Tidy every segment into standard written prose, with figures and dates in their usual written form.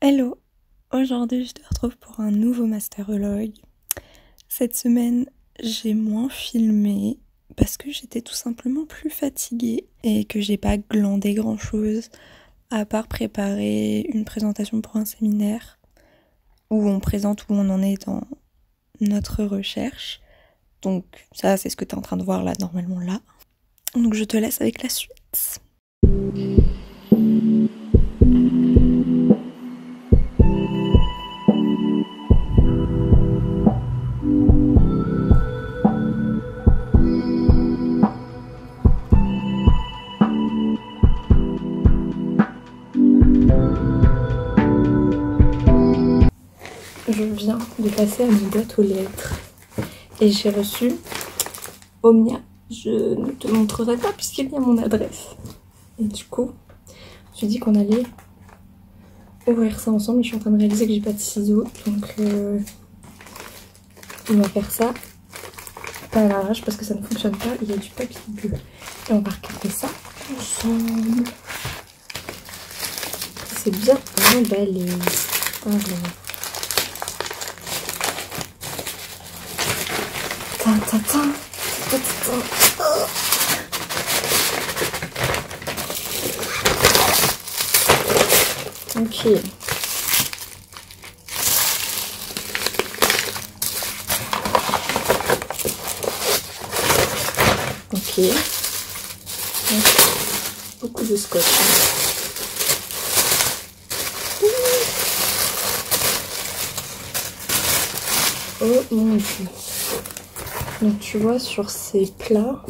Hello, aujourd'hui je te retrouve pour un nouveau masterologue. Cette semaine j'ai moins filmé parce que j'étais tout simplement plus fatiguée et que j'ai pas glandé grand chose à part préparer une présentation pour un séminaire où on présente où on en est dans notre recherche. Donc ça c'est ce que tu es en train de voir là normalement là. Donc je te laisse avec la suite. Je viens de passer à ma boîte aux lettres et j'ai reçu Omnia. Je ne te montrerai pas puisqu'il y a mon adresse. Et du coup, je me suis dit qu'on allait ouvrir ça ensemble. Et je suis en train de réaliser que j'ai pas de ciseaux, donc on va faire ça pas à l'arrache parce que ça ne fonctionne pas. Il y a du papier bleu et on va regarder ça ensemble. C'est bien emballé. Alors. Ok. Ok. Beaucoup de scotch. Oh mon dieu. Donc tu vois sur ces plats,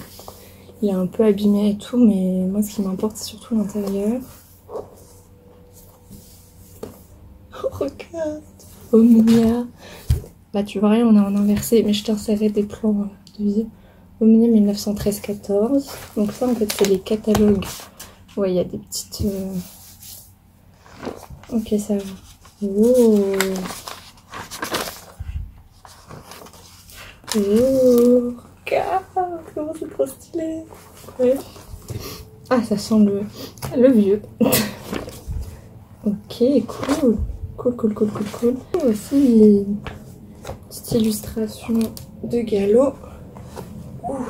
il est un peu abîmé et tout, mais moi ce qui m'importe c'est surtout l'intérieur. Oh, regarde, Omnia. Bah tu vois rien, on a en inversé, mais je t'insérerai des plans de vie. Omnia 1913-14. Donc ça en fait c'est les catalogues. Ouais, il y a des petites... Ok, ça va. Oh. Oh, regarde, comment c'est trop stylé. Ouais. Ah, ça sent le vieux. Ok, cool. Cool. Et aussi les petites illustrations de galop. Ah,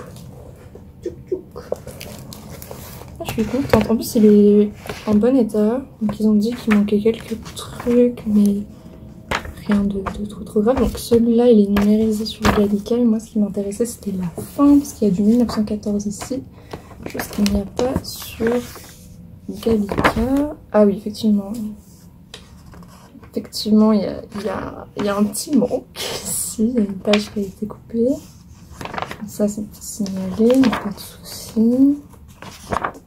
je suis contente. En plus, il est en bon état. Donc, ils ont dit qu'il manquait quelques trucs, mais rien de trop grave. Donc, celui-là, il est numérisé sur Gallica. Et moi, ce qui m'intéressait, c'était la fin, parce qu'il y a du 1914 ici. Chose qu'il n'y a pas sur Gallica. Ah oui, effectivement. Effectivement, il y a un petit manque ici. Il y a une page qui a été coupée. Ça, c'est signalé, il n'y a pas de soucis.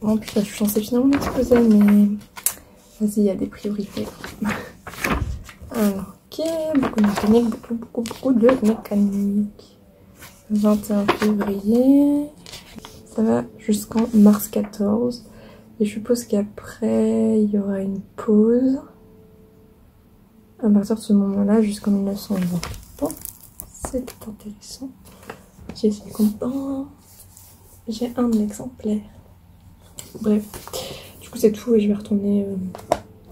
En plus, là, je suis censée finalement l'exposer, mais vas-y, il y a des priorités. Alors, ok, beaucoup de mécanique, beaucoup de mécanique. 21 février, ça va jusqu'en mars 14. Et je suppose qu'après, il y aura une pause. À partir de ce moment-là, jusqu'en 1920. Bon, c'est intéressant. Je suis contente. J'ai un exemplaire. Bref, du coup c'est tout et je vais retourner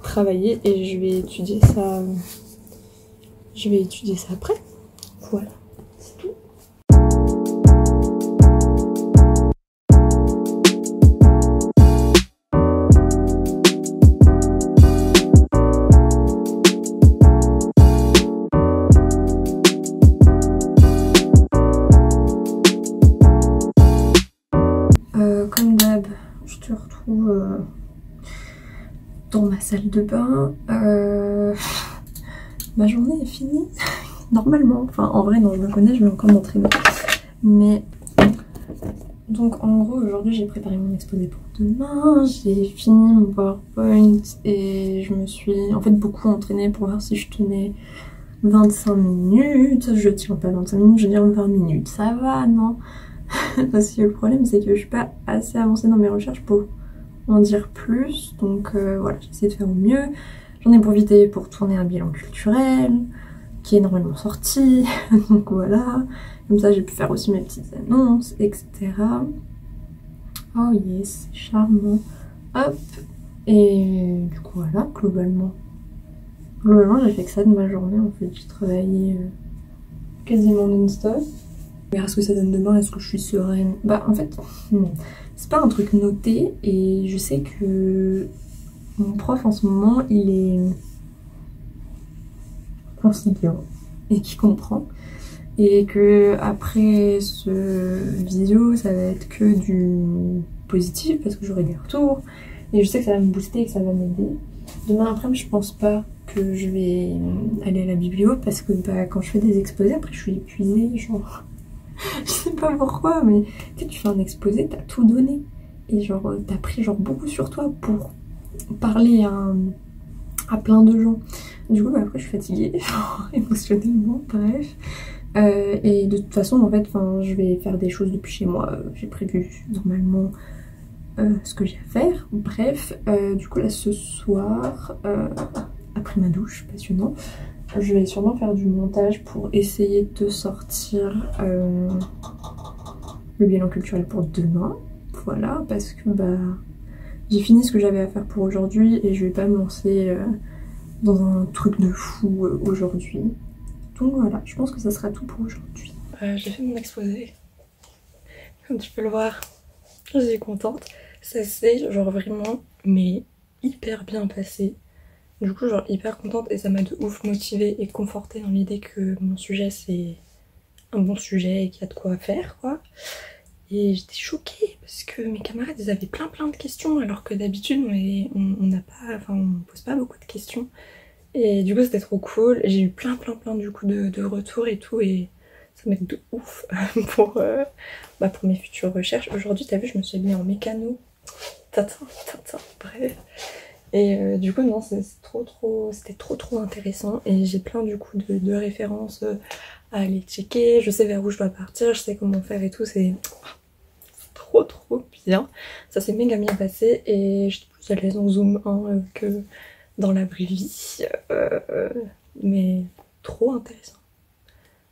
travailler et je vais étudier ça. Après. Voilà, c'est tout. Comme d'hab, je te retrouve dans ma salle de bain. Ma journée est finie, normalement. Enfin, en vrai, non, je me connais, je vais encore m'entraîner. Mais, donc en gros, aujourd'hui, j'ai préparé mon exposé pour demain. J'ai fini mon PowerPoint et je me suis en fait beaucoup entraînée pour voir si je tenais 25 minutes. Je tiens pas 25 minutes, je veux dire 20 minutes. Ça va, non? Parce que le problème, c'est que je suis pas assez avancée dans mes recherches pour en dire plus. Donc voilà, j'essaie de faire au mieux. J'en ai profité pour tourner un bilan culturel qui est normalement sorti. Donc voilà, comme ça j'ai pu faire aussi mes petites annonces, etc. Oh yes, charmant. Hop. Et du coup voilà, globalement Globalement, j'ai fait que ça de ma journée en fait. J'ai travaillé quasiment non-stop. On verra ce que ça donne demain, est-ce que je suis sereine? Bah en fait, c'est pas un truc noté et je sais que mon prof en ce moment, il est conciliant et qui comprend. Et que après ce vidéo, ça va être que du positif parce que j'aurai des retours. Et je sais que ça va me booster et que ça va m'aider. Demain après, je pense pas que je vais aller à la biblio parce que bah, quand je fais des exposés, après je suis épuisée, genre... je sais pas pourquoi, mais tu sais, tu fais un exposé, t'as tout donné. Et genre, t'as pris genre beaucoup sur toi pour parler à plein de gens. Du coup, bah, après je suis fatiguée, genre, émotionnellement, bref. Et de toute façon, en fait, je vais faire des choses depuis chez moi. J'ai prévu normalement ce que j'ai à faire. Bref, du coup là ce soir, après ma douche, passionnant, je vais sûrement faire du montage pour essayer de sortir le bilan culturel pour demain. Voilà, parce que bah j'ai fini ce que j'avais à faire pour aujourd'hui et je vais pas me lancer dans un truc de fou aujourd'hui. Donc voilà, je pense que ça sera tout pour aujourd'hui. J'ai fait mon exposé, comme tu peux le voir, je suis contente. Ça s'est genre vraiment, mais hyper bien passé. Du coup, genre hyper contente et ça m'a de ouf motivée et confortée dans l'idée que mon sujet c'est un bon sujet et qu'il y a de quoi faire quoi. Et j'étais choquée parce que mes camarades ils avaient plein de questions alors que d'habitude on n'a pas, enfin on pose pas beaucoup de questions. Et du coup c'était trop cool, j'ai eu plein du coup de retours et tout et ça m'aide de ouf pour mes futures recherches. Aujourd'hui t'as vu je me suis habillée en mécano, bref. Et du coup non c'était trop intéressant et j'ai plein du coup de références à aller checker, je sais vers où je dois partir, je sais comment faire et tout, c'est trop bien. Ça s'est méga bien passé et j'étais plus à l'aise en zoom que dans la vraie vie, mais trop intéressant,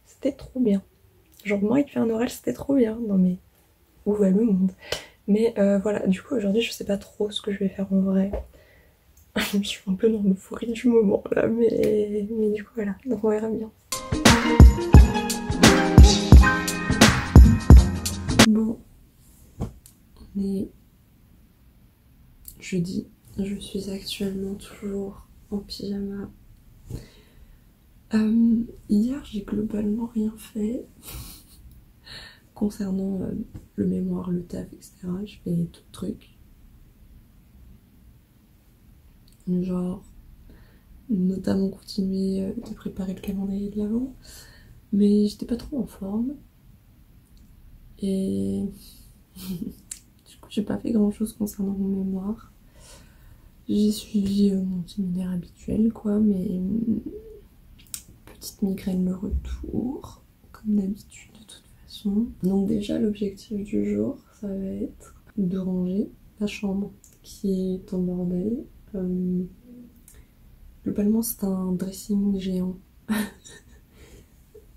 c'était trop bien. Genre moi il fait un oral c'était trop bien, non mais où va le monde? Mais voilà, du coup aujourd'hui je sais pas trop ce que je vais faire en vrai. Je suis un peu dans l'euphorie du moment là, mais du coup voilà, donc on verra bien. Bon, on est jeudi, je suis actuellement toujours en pyjama. Hier j'ai globalement rien fait concernant le mémoire, le taf, etc. Je fais d'autres trucs. Genre, notamment continuer de préparer le calendrier de l'avant. Mais j'étais pas trop en forme. Et du coup, j'ai pas fait grand chose concernant mon mémoire. J'ai suivi mon séminaire habituel, quoi, mais petite migraine le retour, comme d'habitude de toute façon. Donc déjà, l'objectif du jour, ça va être de ranger la chambre qui est en bordel. Globalement, c'est un dressing géant.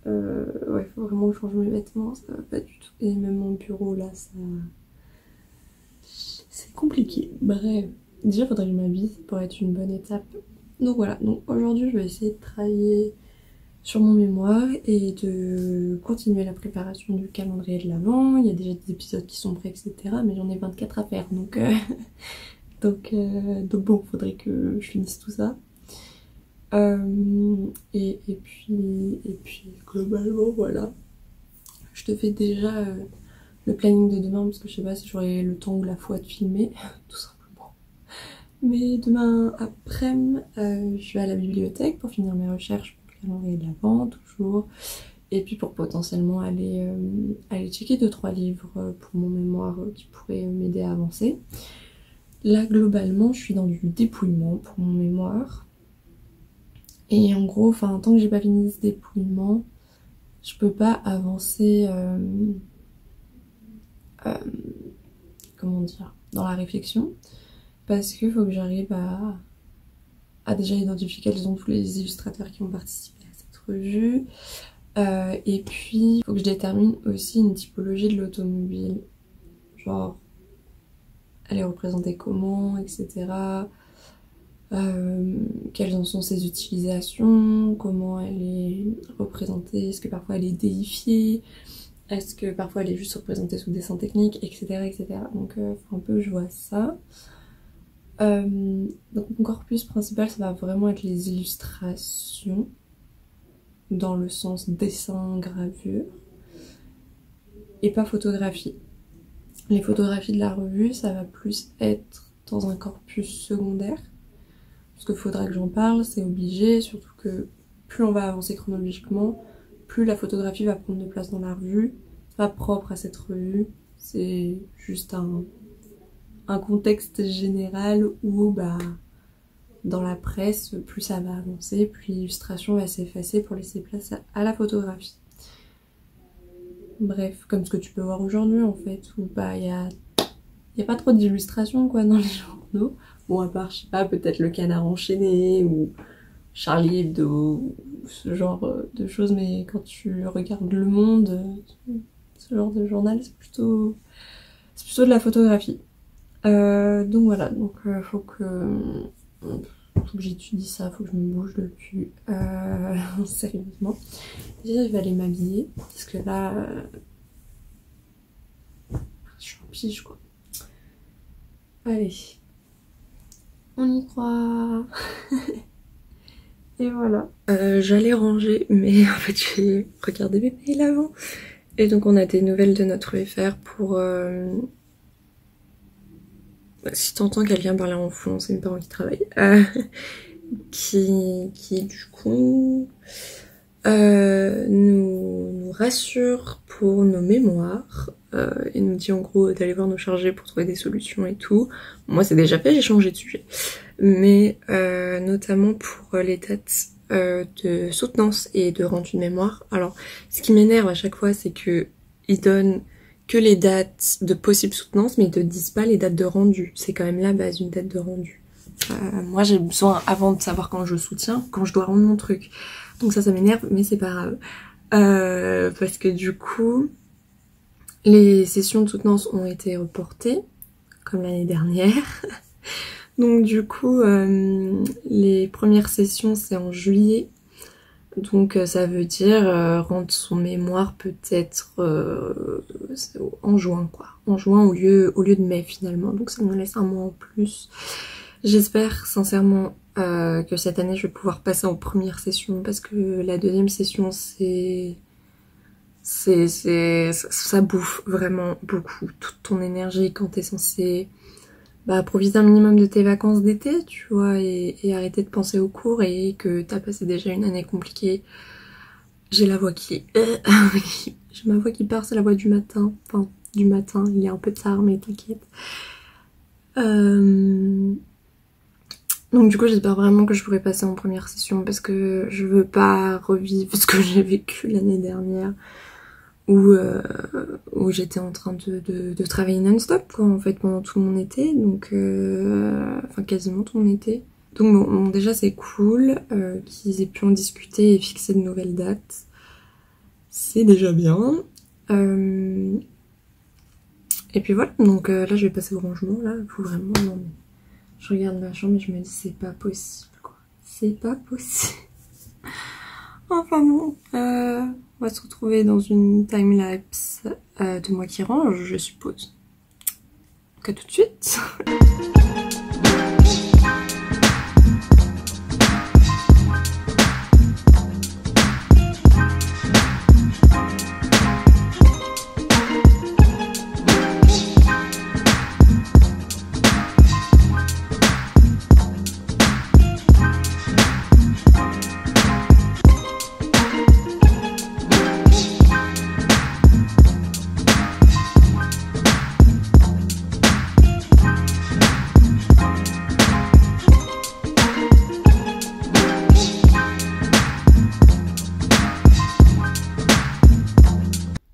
Ouais, faut vraiment que je change mes vêtements, ça va pas du tout. Et même mon bureau, là, ça... c'est compliqué. Bref, déjà, faudrait que je m'habille pour être une bonne étape. Donc voilà, donc aujourd'hui, je vais essayer de travailler sur mon mémoire et de continuer la préparation du calendrier de l'avant. Il y a déjà des épisodes qui sont prêts, etc. Mais j'en ai 24 à faire, donc bon, faudrait que je finisse tout ça. Et puis globalement voilà, je te fais déjà le planning de demain parce que je sais pas si j'aurai le temps ou la foi de filmer tout simplement. Mais demain après-midi je vais à la bibliothèque pour finir mes recherches pour le calendrier de l'avant toujours, et puis pour potentiellement aller checker 2-3 livres pour mon mémoire qui pourraient m'aider à avancer. Là globalement je suis dans du dépouillement pour mon mémoire. Et en gros, tant que j'ai pas fini ce dépouillement, je peux pas avancer, comment dire, dans la réflexion. Parce qu'il faut que j'arrive à déjà identifier quels sont tous les illustrateurs qui ont participé à cette revue. Et puis, il faut que je détermine aussi une typologie de l'automobile. Genre, elle est représentée comment, etc. quelles en sont ses utilisations, comment elle est représentée, est-ce que parfois elle est déifiée, est-ce que parfois elle est juste représentée sous dessin technique, etc. etc. Donc un peu je vois ça. Donc mon corpus principal ça va vraiment être les illustrations, dans le sens dessin, gravure, et pas photographie. Les photographies de la revue ça va plus être dans un corpus secondaire, parce qu'il faudra que j'en parle, c'est obligé, surtout que plus on va avancer chronologiquement, plus la photographie va prendre de place dans la revue. C'est pas propre à cette revue, c'est juste un contexte général où bah dans la presse, plus ça va avancer, plus l'illustration va s'effacer pour laisser place à la photographie. Bref, comme ce que tu peux voir aujourd'hui en fait, où bah y a pas trop d'illustrations quoi dans les journaux. Bon, à part, je sais pas, peut-être le Canard enchaîné ou Charlie Hebdo, ou ce genre de choses, mais quand tu regardes Le Monde, ce genre de journal, c'est plutôt de la photographie. Donc voilà, donc faut que j'étudie ça, faut que je me bouge le cul, sérieusement. Déjà, je vais aller m'habiller, parce que là, je suis en pige quoi. Allez. On y croit. Et voilà. J'allais ranger, mais en fait j'ai regardé mes mails avant. Et donc on a des nouvelles de notre UFR pour... si t'entends quelqu'un parler en fond, c'est mes parents qui travaillent. Qui du coup nous rassure pour nos mémoires. Et nous dit en gros d'aller voir nos chargés pour trouver des solutions et tout. Moi c'est déjà fait, j'ai changé de sujet. Mais notamment pour les dates de soutenance et de rendu de mémoire. Alors ce qui m'énerve à chaque fois c'est que ils donnent que les dates de possible soutenance mais ils te disent pas les dates de rendu. C'est quand même la base, une date de rendu. Moi j'ai besoin avant de savoir quand je soutiens, quand je dois rendre mon truc. Donc ça m'énerve mais c'est pas grave. Parce que du coup les sessions de soutenance ont été reportées comme l'année dernière. Donc du coup, les premières sessions c'est en juillet, donc ça veut dire rendre son mémoire peut-être en juin quoi, en juin au lieu de mai finalement, donc ça nous laisse un mois en plus. J'espère sincèrement que cette année je vais pouvoir passer en première session, parce que la deuxième session ça bouffe vraiment beaucoup toute ton énergie quand t'es censé profiter un minimum de tes vacances d'été, tu vois, et arrêter de penser aux cours, et que t'as passé déjà une année compliquée. J'ai la voix qui... j'ai ma voix qui part, c'est la voix du matin. Enfin, du matin, il y a un peu tard, mais t'inquiète. Donc du coup, j'espère vraiment que je pourrai passer en première session, parce que je veux pas revivre ce que j'ai vécu l'année dernière. Où j'étais en train de travailler non-stop quoi en fait pendant tout mon été, donc enfin quasiment tout mon été. Donc bon déjà c'est cool qu'ils aient pu en discuter et fixer de nouvelles dates, c'est déjà bien. Et puis voilà, donc là je vais passer au rangement, là faut vraiment, non mais je regarde ma chambre et je me dis c'est pas possible quoi, c'est pas possible. Enfin bon, on va se retrouver dans une timelapse de moi qui range, je suppose. Donc à tout de suite.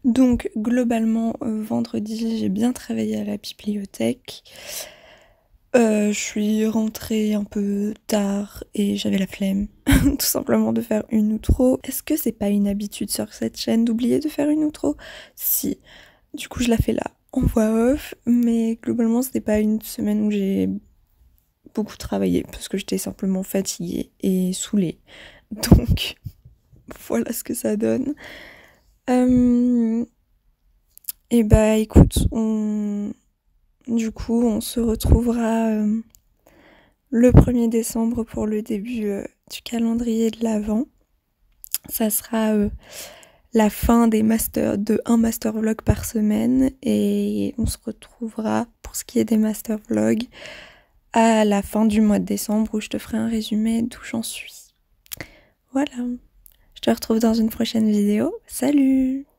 Donc globalement vendredi j'ai bien travaillé à la bibliothèque. Je suis rentrée un peu tard et j'avais la flemme tout simplement de faire une outro. Est-ce que c'est pas une habitude sur cette chaîne d'oublier de faire une outro? Si, du coup je la fais là en voix off, mais globalement c'était pas une semaine où j'ai beaucoup travaillé parce que j'étais simplement fatiguée et saoulée. Donc voilà ce que ça donne. Et bah écoute, du coup on se retrouvera le 1er décembre pour le début du calendrier de l'Avent. Ça sera la fin de un master vlog par semaine et on se retrouvera pour ce qui est des master vlogs à la fin du mois de décembre où je te ferai un résumé d'où j'en suis. Voilà, je te retrouve dans une prochaine vidéo. Salut!